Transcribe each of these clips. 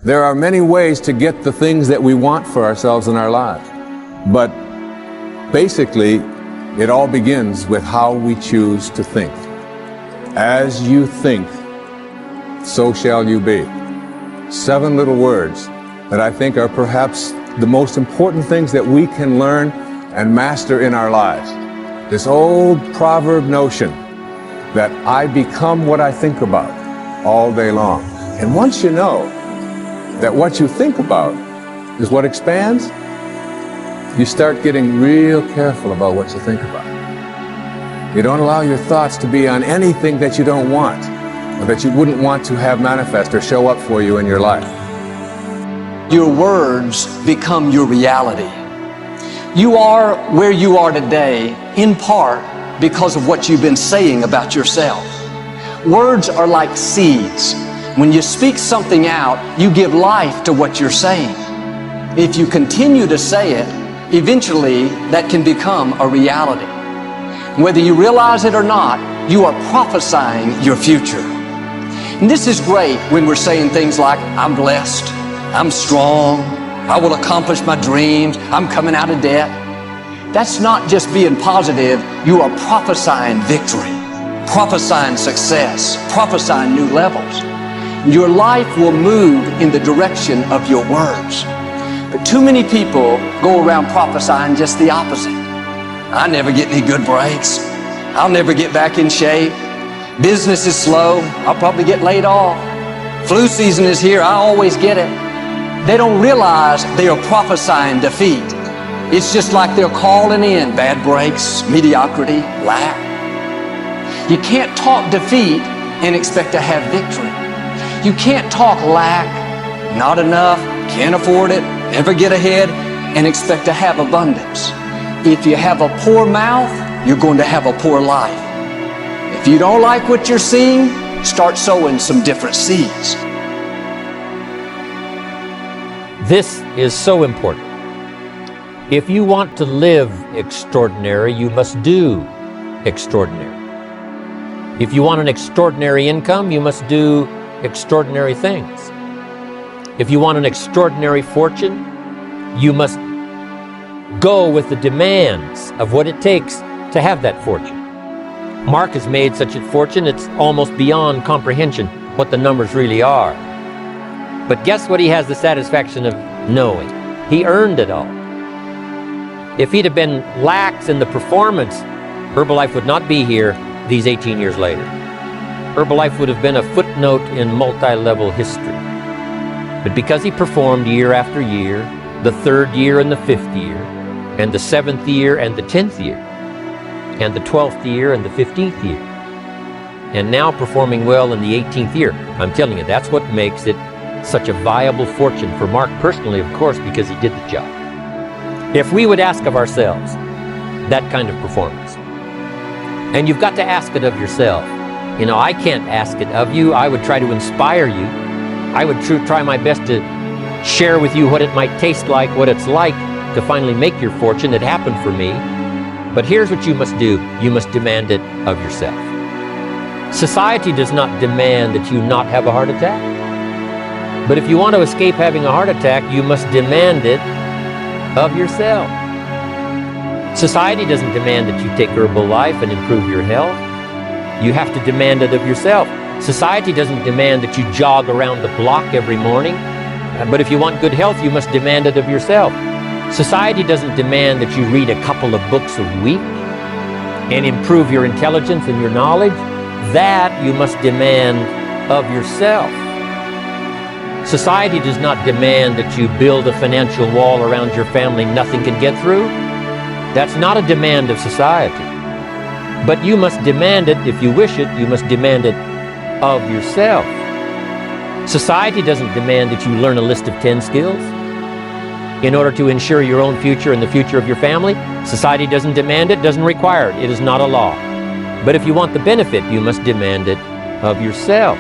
There are many ways to get the things that we want for ourselves in our lives. But basically, it all begins with how we choose to think. As you think, so shall you be. 7 little words that I think are perhaps the most important things that we can learn and master in our lives. This old proverb notion that I become what I think about all day long. And once you know that what you think about is what expands, you start getting real careful about what you think about. You don't allow your thoughts to be on anything that you don't want, or that you wouldn't want to have manifest or show up for you in your life. Your words become your reality. You are where you are today, in part because of what you've been saying about yourself. Words are like seeds. When you speak something out, you give life to what you're saying. If you continue to say it, eventually that can become a reality. Whether you realize it or not, you are prophesying your future. And this is great when we're saying things like, I'm blessed, I'm strong, I will accomplish my dreams, I'm coming out of debt. That's not just being positive, you are prophesying victory, prophesying success, prophesying new levels. Your life will move in the direction of your words. But too many people go around prophesying just the opposite. I never get any good breaks. I'll never get back in shape. Business is slow. I'll probably get laid off. Flu season is here. I always get it. They don't realize they are prophesying defeat. It's just like they're calling in bad breaks, mediocrity, lack. You can't talk defeat and expect to have victory. You can't talk lack, not enough, can't afford it, never get ahead, and expect to have abundance. If you have a poor mouth, you're going to have a poor life. If you don't like what you're seeing, start sowing some different seeds. This is so important. If you want to live extraordinary, you must do extraordinary. If you want an extraordinary income, you must do extraordinary things. If you want an extraordinary fortune, you must go with the demands of what it takes to have that fortune. Mark has made such a fortune, it's almost beyond comprehension what the numbers really are. But guess what he has the satisfaction of knowing? He earned it all. If he'd have been lax in the performance, Herbalife would not be here these 18 years later. Herbalife would have been a footnote in multi-level history. But because he performed year after year, the 3rd year and the 5th year, and the 7th year and the 10th year, and the 12th year and the 15th year, and now performing well in the 18th year, I'm telling you, that's what makes it such a viable fortune for Mark personally, of course, because he did the job. If we would ask of ourselves that kind of performance, and you've got to ask it of yourself. You know, I can't ask it of you. I would try to inspire you. I would try my best to share with you what it might taste like, what it's like to finally make your fortune. It happened for me. But here's what you must do. You must demand it of yourself. Society does not demand that you not have a heart attack. But if you want to escape having a heart attack, you must demand it of yourself. Society doesn't demand that you take Herbalife and improve your health. You have to demand it of yourself. Society doesn't demand that you jog around the block every morning. But if you want good health, you must demand it of yourself. Society doesn't demand that you read a couple of books a week and improve your intelligence and your knowledge. That you must demand of yourself. Society does not demand that you build a financial wall around your family nothing can get through. That's not a demand of society. But you must demand it, if you wish it, you must demand it of yourself. Society doesn't demand that you learn a list of 10 skills in order to ensure your own future and the future of your family. Society doesn't demand it, doesn't require it. It is not a law. But if you want the benefit, you must demand it of yourself.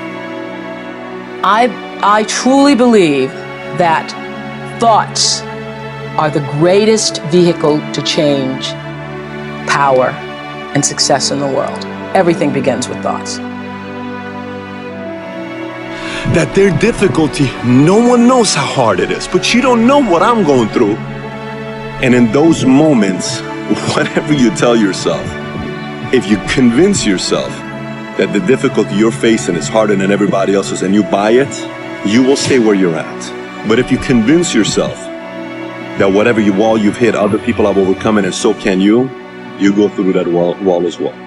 I truly believe that thoughts are the greatest vehicle to change power and success in the world. Everything begins with thoughts. that their difficulty, no one knows how hard it is, but you don't know what I'm going through. And in those moments, whatever you tell yourself, if you convince yourself that the difficulty you're facing is harder than everybody else's and you buy it, you will stay where you're at. But if you convince yourself that whatever wall you've hit, other people have overcome it and so can you go through that wall as well.